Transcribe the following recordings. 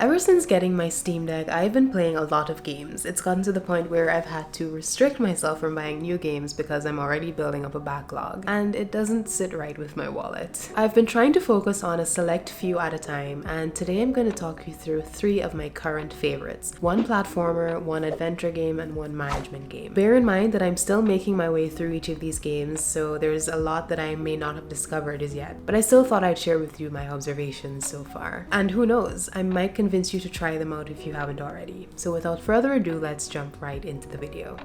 Ever since getting my Steam Deck, I've been playing a lot of games. It's gotten to the point where I've had to restrict myself from buying new games because I'm already building up a backlog, and it doesn't sit right with my wallet. I've been trying to focus on a select few at a time, and today I'm going to talk you through 3 of my current favorites. 1 platformer, 1 adventure game, and 1 management game. Bear in mind that I'm still making my way through each of these games, so there's a lot that I may not have discovered as yet, but I still thought I'd share with you my observations so far. And who knows, I might convince you to try them out if you haven't already. So without further ado, let's jump right into the video.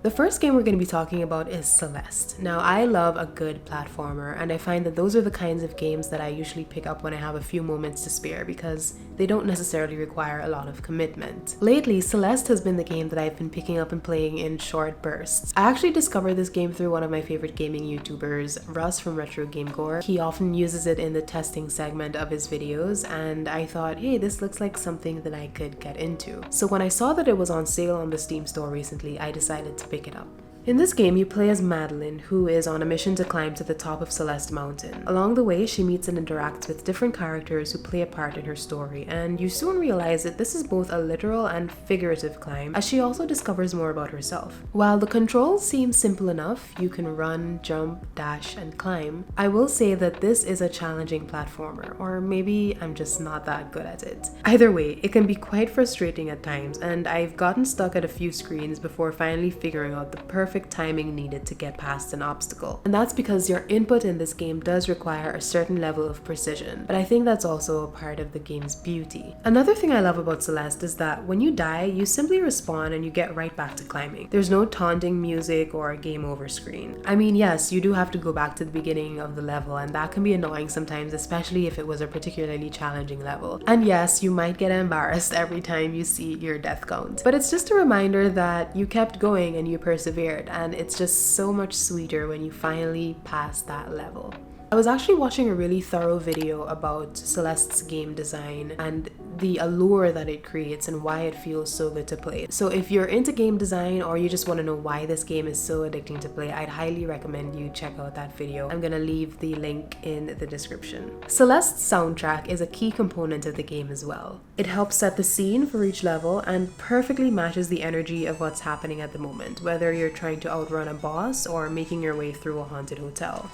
The first game we're going to be talking about is Celeste. Now, I love a good platformer, and I find that those are the kinds of games that I usually pick up when I have a few moments to spare because they don't necessarily require a lot of commitment. Lately, Celeste has been the game that I've been picking up and playing in short bursts. I actually discovered this game through one of my favorite gaming YouTubers, Russ from Retro Game Gore. He often uses it in the testing segment of his videos, and I thought, hey, this looks like something that I could get into. So when I saw that it was on sale on the Steam store recently, I decided to pick it up. In this game, you play as Madeline, who is on a mission to climb to the top of Celeste Mountain. Along the way, she meets and interacts with different characters who play a part in her story, and you soon realize that this is both a literal and figurative climb, as she also discovers more about herself. While the controls seem simple enough, you can run, jump, dash, and climb, I will say that this is a challenging platformer, or maybe I'm just not that good at it. Either way, it can be quite frustrating at times, and I've gotten stuck at a few screens before finally figuring out the perfect timing needed to get past an obstacle. And that's because your input in this game does require a certain level of precision, but I think that's also a part of the game's beauty. Another thing I love about Celeste is that when you die, you simply respawn and you get right back to climbing. There's no taunting music or game over screen. I mean, yes, you do have to go back to the beginning of the level, and that can be annoying sometimes, especially if it was a particularly challenging level. And yes, you might get embarrassed every time you see your death count, but it's just a reminder that you kept going and you persevered, and it's just so much sweeter when you finally pass that level. I was actually watching a really thorough video about Celeste's game design and the allure that it creates and why it feels so good to play. So if you're into game design or you just want to know why this game is so addicting to play, I'd highly recommend you check out that video. I'm gonna leave the link in the description. Celeste's soundtrack is a key component of the game as well. It helps set the scene for each level and perfectly matches the energy of what's happening at the moment, whether you're trying to outrun a boss or making your way through a haunted hotel.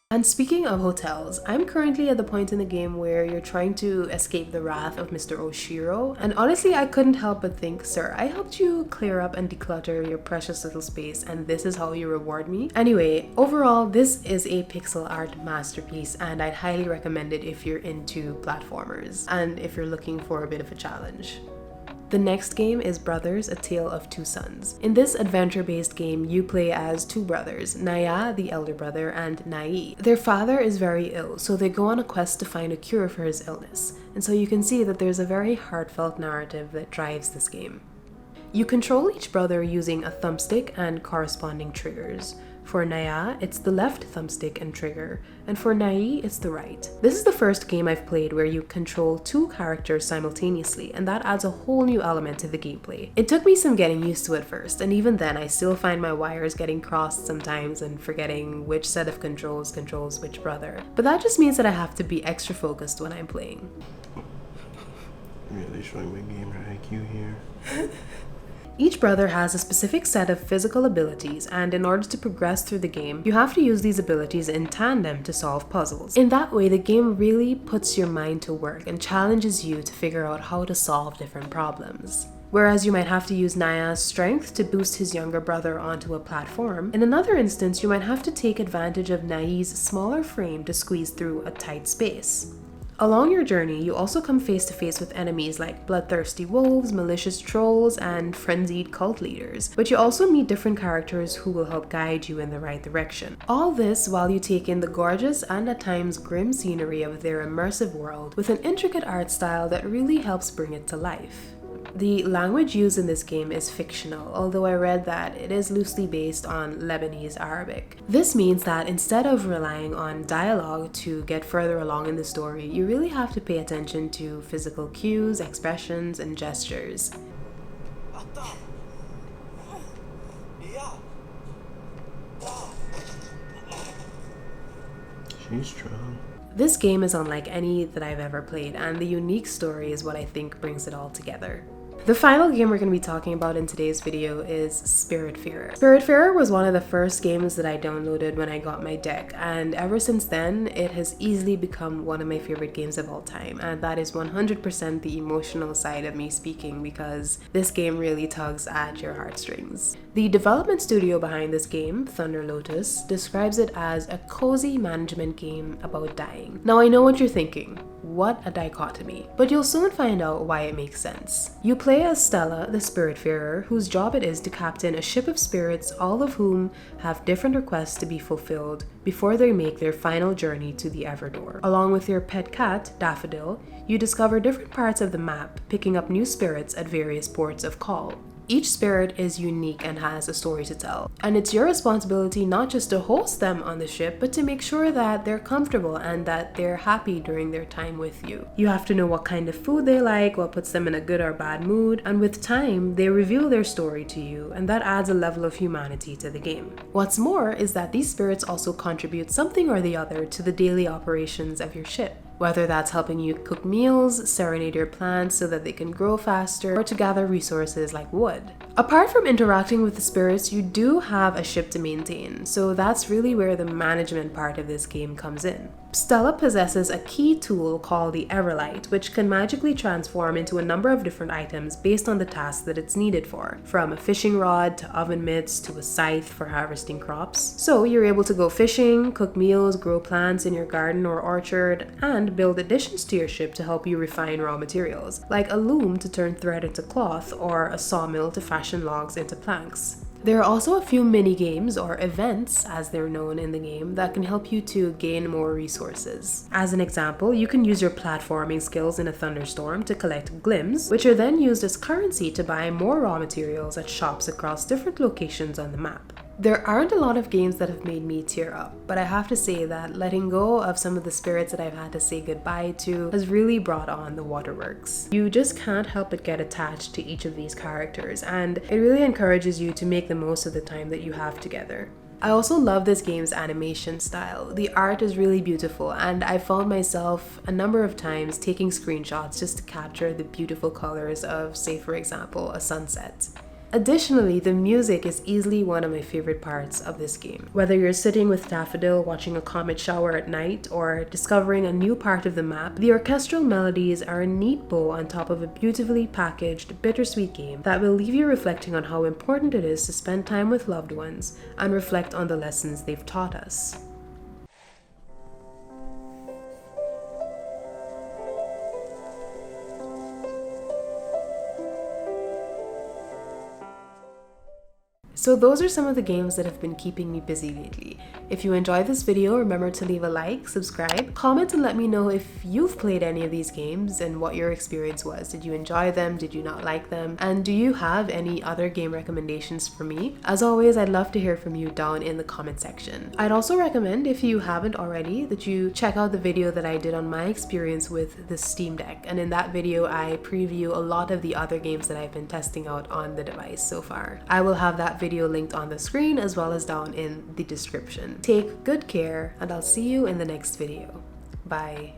And speaking of hotels, I'm currently at the point in the game where you're trying to escape the wrath of Mr. Oshiro, and honestly I couldn't help but think, sir, I helped you clear up and declutter your precious little space, and this is how you reward me? Anyway, overall this is a pixel art masterpiece, and I'd highly recommend it if you're into platformers and if you're looking for a bit of a challenge. The next game is Brothers: A Tale of Two Sons. In this adventure-based game, you play as 2 brothers, Naya, the elder brother, and Nai. Their father is very ill, so they go on a quest to find a cure for his illness. And so you can see that there's a very heartfelt narrative that drives this game. You control each brother using a thumbstick and corresponding triggers. For Naya, it's the left thumbstick and trigger, and for Nai, it's the right. This is the first game I've played where you control 2 characters simultaneously, and that adds a whole new element to the gameplay. It took me some getting used to at first, and even then I still find my wires getting crossed sometimes and forgetting which set of controls controls which brother. But that just means that I have to be extra focused when I'm playing. Really showing my gamer IQ here. Each brother has a specific set of physical abilities, and in order to progress through the game, you have to use these abilities in tandem to solve puzzles. In that way, the game really puts your mind to work and challenges you to figure out how to solve different problems. Whereas you might have to use Naya's strength to boost his younger brother onto a platform, in another instance you might have to take advantage of Nai's smaller frame to squeeze through a tight space. Along your journey, you also come face to face with enemies like bloodthirsty wolves, malicious trolls, and frenzied cult leaders, but you also meet different characters who will help guide you in the right direction. All this while you take in the gorgeous and at times grim scenery of their immersive world with an intricate art style that really helps bring it to life. The language used in this game is fictional, although I read that it is loosely based on Lebanese Arabic. This means that instead of relying on dialogue to get further along in the story, you really have to pay attention to physical cues, expressions, and gestures. She's strong. This game is unlike any that I've ever played, and the unique story is what I think brings it all together. The final game we're going to be talking about in today's video is Spiritfarer. Spiritfarer was one of the first games that I downloaded when I got my deck, and ever since then it has easily become one of my favorite games of all time, and that is 100% the emotional side of me speaking, because this game really tugs at your heartstrings. The development studio behind this game, Thunder Lotus, describes it as a cozy management game about dying. Now I know what you're thinking. What a dichotomy. But you'll soon find out why it makes sense. You play as Stella, the Spiritfarer, whose job it is to captain a ship of spirits, all of whom have different requests to be fulfilled before they make their final journey to the Everdoor. Along with your pet cat, Daffodil, you discover different parts of the map, picking up new spirits at various ports of call. Each spirit is unique and has a story to tell, and it's your responsibility not just to host them on the ship, but to make sure that they're comfortable and that they're happy during their time with you. You have to know what kind of food they like, what puts them in a good or bad mood, and with time, they reveal their story to you, and that adds a level of humanity to the game. What's more is that these spirits also contribute something or the other to the daily operations of your ship. Whether that's helping you cook meals, serenade your plants so that they can grow faster, or to gather resources like wood. Apart from interacting with the spirits, you do have a ship to maintain, so that's really where the management part of this game comes in. Stella possesses a key tool called the Everlight, which can magically transform into a number of different items based on the task that it's needed for, from a fishing rod to oven mitts to a scythe for harvesting crops. So you're able to go fishing, cook meals, grow plants in your garden or orchard, and build additions to your ship to help you refine raw materials, like a loom to turn thread into cloth or a sawmill to fashion logs into planks. There are also a few mini games, or events as they're known in the game, that can help you to gain more resources. As an example, you can use your platforming skills in a thunderstorm to collect glims, which are then used as currency to buy more raw materials at shops across different locations on the map. There aren't a lot of games that have made me tear up, but I have to say that letting go of some of the spirits that I've had to say goodbye to has really brought on the waterworks. You just can't help but get attached to each of these characters, and it really encourages you to make the most of the time that you have together. I also love this game's animation style. The art is really beautiful, and I found myself a number of times taking screenshots just to capture the beautiful colors of, say for example, a sunset. Additionally, the music is easily one of my favorite parts of this game. Whether you're sitting with Daffodil watching a comet shower at night or discovering a new part of the map, the orchestral melodies are a neat bow on top of a beautifully packaged, bittersweet game that will leave you reflecting on how important it is to spend time with loved ones and reflect on the lessons they've taught us. So those are some of the games that have been keeping me busy lately. If you enjoyed this video, remember to leave a like, subscribe, comment, and let me know if you've played any of these games and what your experience was. Did you enjoy them? Did you not like them? And do you have any other game recommendations for me? As always, I'd love to hear from you down in the comment section. I'd also recommend, if you haven't already, that you check out the video that I did on my experience with the Steam Deck. And in that video, I preview a lot of the other games that I've been testing out on the device so far. I will have that video linked on the screen as well as down in the description. Take good care, and I'll see you in the next video. Bye.